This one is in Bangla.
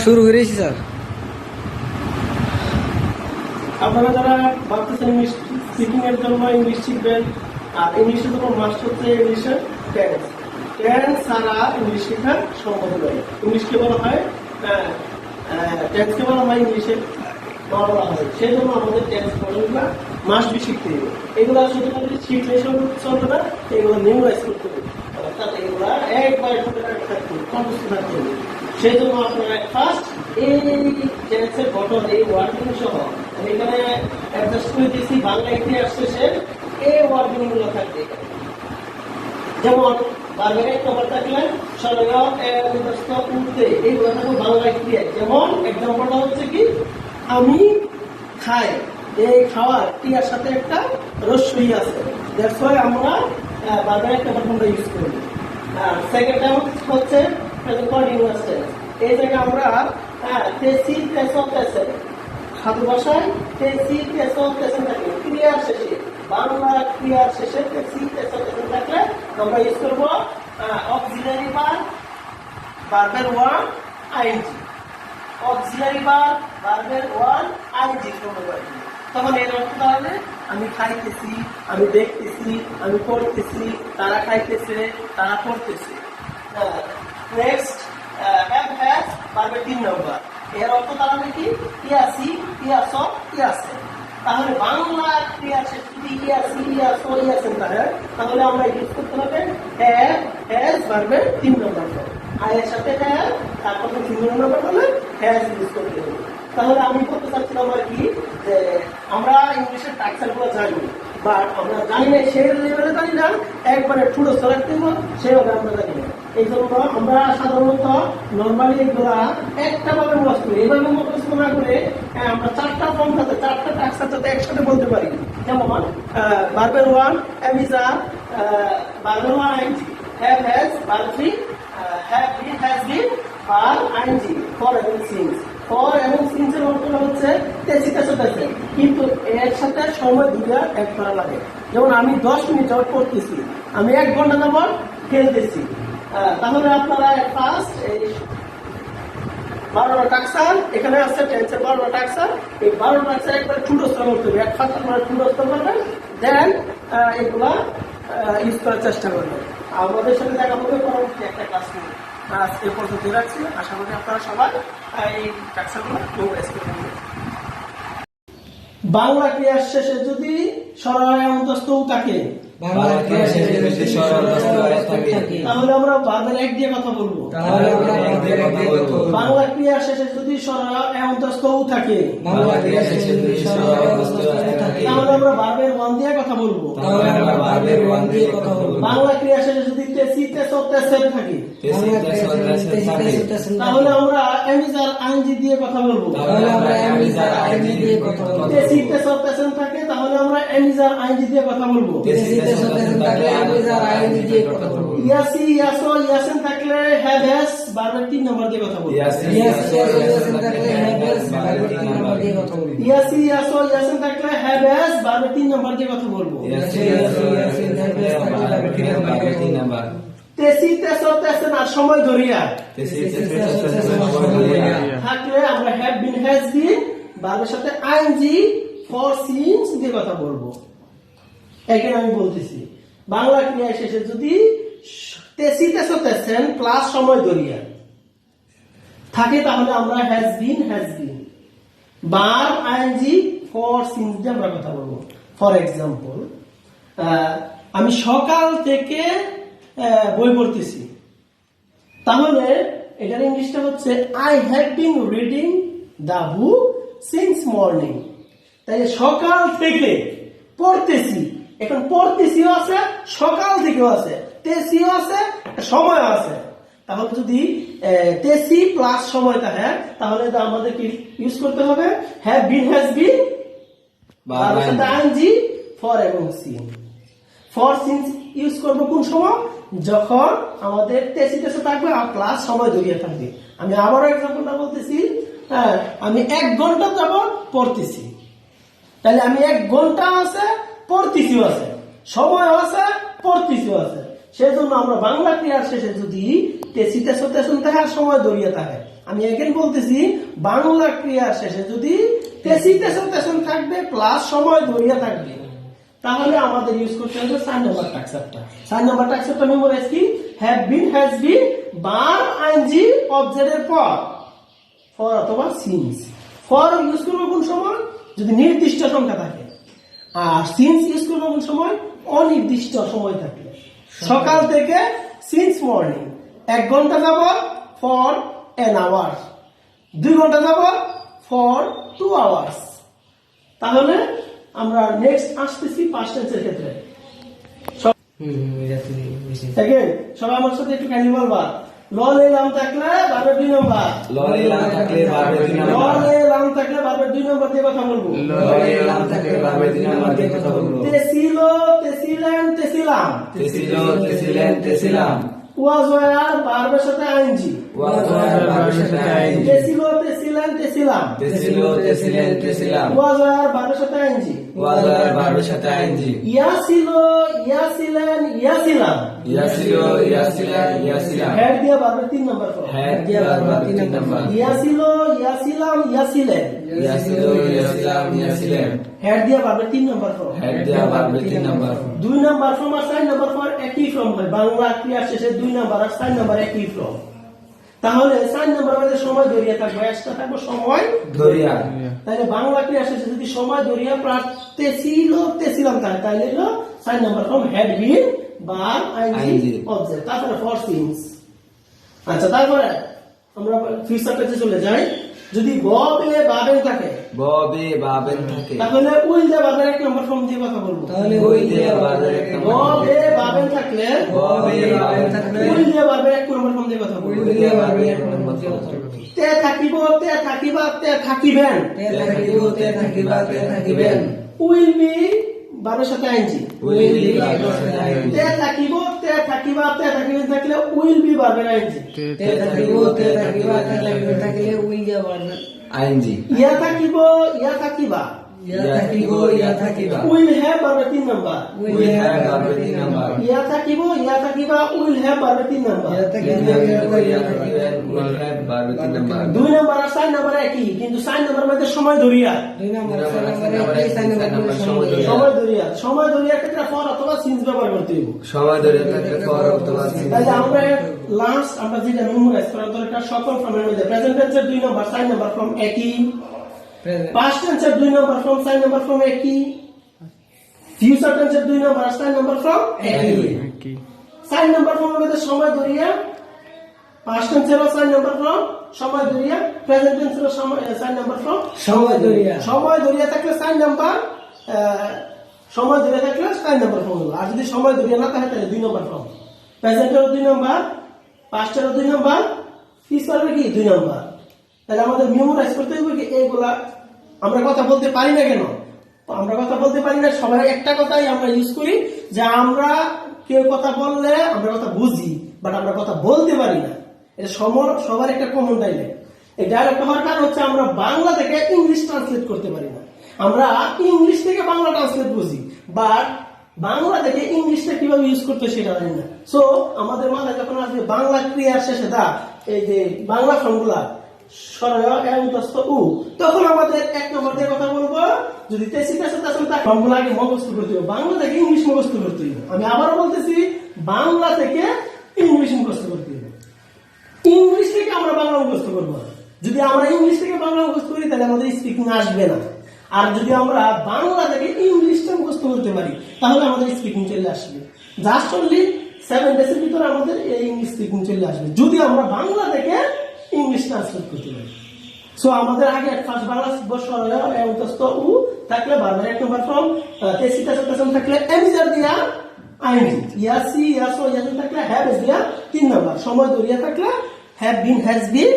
শুরু করেছি স্যার। আপনারা যারা ভাবতেছেন ইংলিশ স্পিকিং এর জন্য ইংলিশ শিখবেন, আর ইংলিশের জন্য মাস্ট হচ্ছে ইংলিশের টেন্স। টেন্স ছাড়া ইংলিশ শেখা সম্ভব নয়। ইংলিশকে বলা হয় টেন্সকে বলা হয় ইংলিশে বলা হয়। সেই জন্য আমাদের টেন্স পড়াগুলো মাস্ট বি শিখতে হবে। এগুলো শুধুমাত্র শিখলে চলবে না, এগুলো মেমোরাইজ করতে হবে। অর্থাৎ এগুলো একবার থাকতে কন্ঠস্থ থাকতে হবে। সেই জন্য আপনারা ফার্স্ট এই টেন্সের গঠন, এই ওয়ার্ডিং সহ এখানে অ্যাডজাস্ট করে দিয়েছি বাংলা ইতিহাস শেষে এই ওয়ার্ডিং গুলো থাকবে। যেমন বারবার এক নম্বর থাকলে সরল মুখস্থ উঠতে এইগুলো থাকবে বাংলা ইতিহাস। যেমন এক্সাম্পলটা হচ্ছে কি, আমি খাই, এই খাওয়ার ক্রিয়ার সাথে একটা রস্যই আছে, দ্যাটস হোয়াই আমরা বারবার একটা আমরা ইউজ করি। সেকেন্ড হচ্ছে প্রেজেন্ট কন্টিনিউয়াস টেন্স। এই জায়গায় আমরা তেসি তেসো তেসে সাধু ভাষায় তেসি তেসো তেসে থাকে ক্রিয়ার শেষে, বাংলা ক্রিয়ার শেষে তেসি তেসো তেসে থাকলে আমরা ইউজ করবো অক্সিলারি ভার্ব, ভার্বের ওয়ান আইএনজি। অক্সিলারি ভার্ব, ভার্বের ওয়ান আইএনজি সময়। তখন এর অর্থ তাহলে আমি খাইতেছি, আমি দেখতেছি, আমি পড়তেছি, তারা খাইতেছে, তারা পড়তেছে। নেক্সট হ্যাভ হ্যাজ ভার্বের 3 নম্বর। এর অর্থ তাহলে কি, ইয়াসি, ইয়াস, ইয়াসে। তাহলে বাংলা ক্রিয়া শেষে যদি ইয়াসি, ইয়াস, ইয়াসেন থাকে, তাহলে আমরা ইউজ করতে হবে হ্যাভ হ্যাজ ভার্বের 3 নম্বর। আয়ের সাথে হ্যাভ, তারপর 3 নম্বর হলে হ্যাজ ইউজ করতে হবে। তাহলে আমি বলতে চাচ্ছিলাম আর কি, যে আমরা ইংলিশের টাক্সার গুলো জানি, বাট আমরা জানি না, সেই লেভেলে জানি না, একবারে ঠুড়ো চালাতে হবে সেভাবে আমরা জানি না। এই জন্য আমরা সাধারণত নর্মালি এগুলা একটা ভাবে মুখস্থ করি। এইভাবে মুখস্থ না করে আমরা 4টা ফর্ম সাথে 4টা টাক্সার সাথে একসাথে বলতে পারি। যেমন ভার্বের ওয়ান এমিজা, ভার্বের one ING, have has, verb 3, have been, has been, verb ING, for এবং সিন্স। ফর এবং সিন্সের অর্থ হচ্ছে তেসি তেসো তেসে, কিন্তু এর সাথে সময় দুটা অ্যাড করা লাগে। যেমন আমি 10 মিনিট যাবত পড়তেছি, আমি 1 ঘন্টা যাবত খেলতেছি। তাহলে আপনারা ফার্স্ট এই 12টা টাক্সার এখানে আছে, টেন্সের 12টা টাক্সার, এই 12টা টাক্সার একবার ঠুটস্থ করতে হবে, এক ফার্স্ট আপনারা ঠুটস্থ করবেন, দেন এগুলা ইউজ করার চেষ্টা করবেন। আমাদের সাথে দেখা হবে পরবর্তী একটা ক্লাস নিয়ে। আজ এ পর্যন্ত রাখছি। আশা করি আপনারা সবাই এই টাক্সারগুলো মেমোরাইজ করবেন। বাংলা ক্রিয়ার শেষে যদি সরল মুখস্থ থাকে, তাহলে আমরা ভার্বের এক দিয়ে কথা বলবো। বাংলা ক্রিয়ার শেষে যদি সরল মুখস্থ থাকে, তাহলে আমরা ভার্বের ওয়ান দিয়ে কথা বলবো। বাংলা ক্রিয়ার শেষে যদি তেসি তেসো তেসে থাকে, তাহলে আমরা এমিজার আইএনজি দিয়ে কথা বলবো। তেসি তেসো তেসে থাকে, তাহলে আমরা এমিজার আইএনজি দিয়ে কথা বলবো। ইয়াসি ইয়াসো ইয়াসেন থাকলে হ্যাভ হ্যাজ ভার্বের 3 নম্বর দিয়ে কথা বলবো। ইয়াসি ইয়াসো ইয়াসেন থাকলে হ্যাভ হ্যাজ ভার্বের 3 নম্বর দিয়ে কথা বলবো। তেসি তেসো তেসেন আর সময় ধরিয়া থাকলে আমরা হ্যাভ বিন, হ্যাজ বিন, ভার্বের সাথে আইএনজি, ফর সিন্স দিয়ে কথা বলবো। এখানে আমি বলতেছি বাংলা ক্রিয়া শেষে যদি তেসি তেসো তেসেন প্লাস সময় ধরিয়া থাকে, তাহলে আমরা has been, has been, verb ING, for since দিয়ে আমরা কথা বলবো। ফর এক্সাম্পল, আমি সকাল থেকে বই পড়তেছি, তাহলে এটার ইংলিশটা হচ্ছে I have been reading the book since morning. তাই সকাল থেকে পড়তেছি, এখন পড়তেছিও আছে, সকাল থেকেও আছে, তেসিও আছে, সময় আছে। তাহলে যদি তেসি প্লাস সময় থাকে, তাহলে আমাদের কি ইউজ করতে হবে, have been, has been, ING, for এবং সিন। ফর সিন্স ইউজ করবো কোন সময়, যখন আমাদের তেসি তেসে থাকবে আর প্লাস সময় জড়িয়ে থাকবে। আমি আবারও এক্সাম্পলটা বলতেছি, আমি 1 ঘন্টা যাবত পড়তেছি, তাহলে আমি 1 ঘন্টা আছে, পড়তেছিও আছে, সময় আছে, পড়তেছিও আছে। সেই জন্য আমরা বাংলা ক্রিয়ার শেষে যদি তেসি তেসো তেসন থাকে আর সময় জড়িয়ে থাকে, আমি এগেন বলতেছি, বাংলা ক্রিয়ার শেষে যদি তেসি তেসন তেসন থাকবে প্লাস সময় ধরিয়া থাকবে, তাহলে আমাদের ইউজ করতে হবে 4 নাম্বার টাক্সারটা। 4 নাম্বার টাক্সারটা মেমোরাইজ কি? হ্যাভ বিন, হ্যাজ বিন, বার আইএনজি অবজেক্টের পর, ফর অথবা সিন্স। ফর ইউজ করবো কোন সময়? যদি নির্দিষ্ট সংখ্যা থাকে। আর সিন্স ইউজ করবো কোন সময়? অনির্দিষ্ট সময় থাকলে। সকাল থেকে সিন্স মর্নিং, 1 ঘন্টা যাবত ফর an hour, 2 ঘন্টা যাবত ফর 2 hours। তাহলে আমরা নেক্সট আসতেছি পাস্ট টেন্সের ক্ষেত্রে। সবাই আমার সাথে একটু কাহিনী বলবা। ললে লাম থাকলে ভার্বের 2 নাম্বার, ললে লাম থাকলে ভার্বের 2 নাম্বার, ললে লাম থাকলে ভার্বের 2 নাম্বার দিয়ে কথা বলবো, ললে লাম থাকলে ভার্বের 2 নাম্বার দিয়ে কথা বলবো। তেছিল, তেছিলেন, তেছিলাম, তেছিল, তেছিলেন, তেছিলাম। ওয়াজ ওয়ার ভার্বের সাথে আইএনজি, ওয়াজ ওয়ার ভার্বের সাথে আইএনজি। তেছিল, তেছিলেন, তেছিলাম, তেছিল, তেছিলেন, তেছিলাম। ওয়াজ ওয়ার ভার্বের সাথে আইএনজি, ওয়াজ ওয়ার ভার্বের সাথে আইএনজি। ইয়া ছিল, ইয়া ছিলেন, ইয়া ছিলাম, ইয়া ছিল, ইয়া ছিলেন, ইয়া ছিলাম। হেড দিয়ে ভার্বের 3 নাম্বার ফর্ম, হ্যাড দিয়ে ভার্বের 3 নাম্বার। ইয়া ছিল, ইয়া ছিলাম, ইয়া ছিলেন, ইয়া ছিল, ইয়া ছিলাম, ইয়া ছিলেন। হেড দিয়ে ভার্বের 3 নাম্বার ফর্ম। হ্যাড দিয়ে ভার্বের 3 নাম্বার। 2 নাম্বার ফর্ম আর 4 নাম্বার ফর্ম একই ফর্ম হয়। বাংলা ক্রিয়ার শেষে 2 নাম্বার আর 4 নাম্বার একই ফর্ম। তাহলে 4 নাম্বার মধ্যে সময় ধরিয়া থাকবে, এক্সট্রা থাকবে সময় ধরিয়া। তাহলে বাংলা ক্রিয়ার শেষে যদি সময় ধরিয়া প্রার্থে ছিল, তেছিলাম থাকে, তাহলে হলো 4 নাম্বার ফর্ম হ্যাড বিন বা আইএনজি অবজেক্ট। তারপরে ফর সিন্স। আচ্ছা, তারপরে আমরা ফিউচার টেন্সে চলে যাই। যদি ববে বাবেন থাকে, ববে বাবেন থাকে, তাহলে উইল দিয়ে ভার্বের 1 নাম্বার ফর্ম দিয়ে কথা বলবো। তাহলে উইল দিয়ে ভার্বের 1 নাম্বার। ববে বাবেন থাকলে, ববে বাবেন থাকলে উইল দিয়ে ভার্বের 1 নাম্বার ফর্ম দিয়ে কথা বলবো। উইল দিয়ে ভার্বের 1 নাম্বার দিয়ে কথা বলবো। তে থাকিব, তে থাকিবা, তে থাকিবেন, তে থাকিব, তে থাকিবা, তে থাকিবেন। উইল বি ভার্বের সাথে আইএনজি, উইল বি ভার্বের সাথে আইএনজি। তে থাকিব, তে থাকিবা, তে থাকিবেন থাকলে উইল বি ভার্বের আইএনজি। তে থাকিব, তে থাকিবা, তে থাকিবেন থাকলে উইল দিয়ে ভার্বের আইএনজি। ইয়া থাকিব, ইয়া থাকিবা, ইয়া থাকিব, ইয়া থাকিবা। উইল হ্যাভ ভার্বের 3 নাম্বার, উইল হ্যাভ ভার্বের 3 নাম্বার। ইয়া থাকিব, ইয়া থাকিবা, উইল হ্যাভ ভার্বের 3 নাম্বার। ইয়া থাকিব, ইয়া থাকিবেন, উইল হ্যাভ ভার্বের 3 নাম্বার। 2 নাম্বার আর 4 নাম্বার একই, কিন্তু 4 নাম্বার মধ্যে সময় ধরিয়া, সময় ধরিয়া, সময় ধরিয়া ক্ষেত্রে ফর অথবা সিন্স ব্যবহার করতে হইব। সময় ধরে থাকলে ফর অথবা সিন্স। তাহলে আমরা লাস্ট আমরা যেটা মেমোরাইজ করার দরকার, সকল ফর্মের মধ্যে প্রেজেন্ট টেন্সের 2 নাম্বার 4 নাম্বার ফর্ম একই, পাস্ট টেন্সের 2 নাম্বার ফর্ম 4 নাম্বার ফর্ম একই, ফিউচার টেন্সের 2 নাম্বার 4 নাম্বার ফর্ম একই। 4 নাম্বার ফর্মের মধ্যে সময় ধরিয়া, পাস্ট টেন্সেরও 4 নাম্বার ফর্ম সময় ধরিয়া, প্রেজেন্ট টেন্সেরও 4 নাম্বার ফর্ম সময় ধরিয়া। সময় ধরিয়া থাকলে 4 নাম্বার, সময় ধরে থাকলে 4 নাম্বার ফর্ম হলো। আর যদি সময় ধরিয়া না থাকে তাহলে 2 নাম্বার ফর্ম। প্রেজেন্টেরও 2 নাম্বার, পাস্টেরও 2 নাম্বার, ফিউচারের কি 2 নাম্বার। তাহলে আমাদের মেমোরাইজ করতে হবে কি এইগুলা। আমরা কথা বলতে পারি না কেন? আমরা কথা বলতে পারি না, সবাই একটা কথাই আমরা ইউজ করি যে আমরা কেউ কথা বললে আমরা কথা বুঝি, বাট আমরা কথা বলতে পারি না। এটা সবার একটা কমন ডায়লগ। এই ডায়লগটা হওয়ার কারণ হচ্ছে আমরা বাংলা থেকে ইংলিশ ট্রান্সলেট করতে পারি না। আমরা ইংলিশ থেকে বাংলা ট্রান্সলেট বুঝি, বাট বাংলা থেকে ইংলিশটা কিভাবে ইউজ করতে সেটা জানি না। সো আমাদের মাথায় যখন আসবে বাংলা ক্রিয়ার শেষে দা, এই যে বাংলা ফর্মুলা তখন আমাদের 1 নম্বর দিয়ে কথা বলবো। যদি ফর্মুলা আগে মুখস্থ করতে হবে, বাংলা থেকে ইংলিশ মুখস্থ করতে হবে। আমি আবারও বলতেছি, বাংলা থেকে ইংলিশ মুখস্থ করতে হবে। ইংলিশ থেকে আমরা বাংলা মুখস্থ করবো না। যদি আমরা ইংলিশ থেকে বাংলা মুখস্থ করি তাহলে আমাদের স্পিকিং আসবে না। আর যদি আমরা বাংলা থেকে ইংলিশটা মুখস্থ করতে পারি তাহলে আমাদের স্পিকিং চলে আসবে। জাস্ট অনলি 7 ডেজ এর ভিতরে আমাদের এই ইংলিশ স্পিকিং চলে আসবে যদি আমরা বাংলা থেকে ইংলিশ ট্রান্সলেট করতে পারি। সো আমাদের আগে ফার্স্ট বাংলা বসর উতস্ত উ থাকলে বারবার 1 নম্বর ফর্ম, তেসিটা সতেসন থাকলে এমজার দিয়া আইএনজি, ইয়াসি ইয়াসো ইয়াসি থাকলে হ্যাভ এস দিয়া 3 নম্বর, সময় ধরিয়া থাকলে হ্যাভ বিন হ্যাজ বিন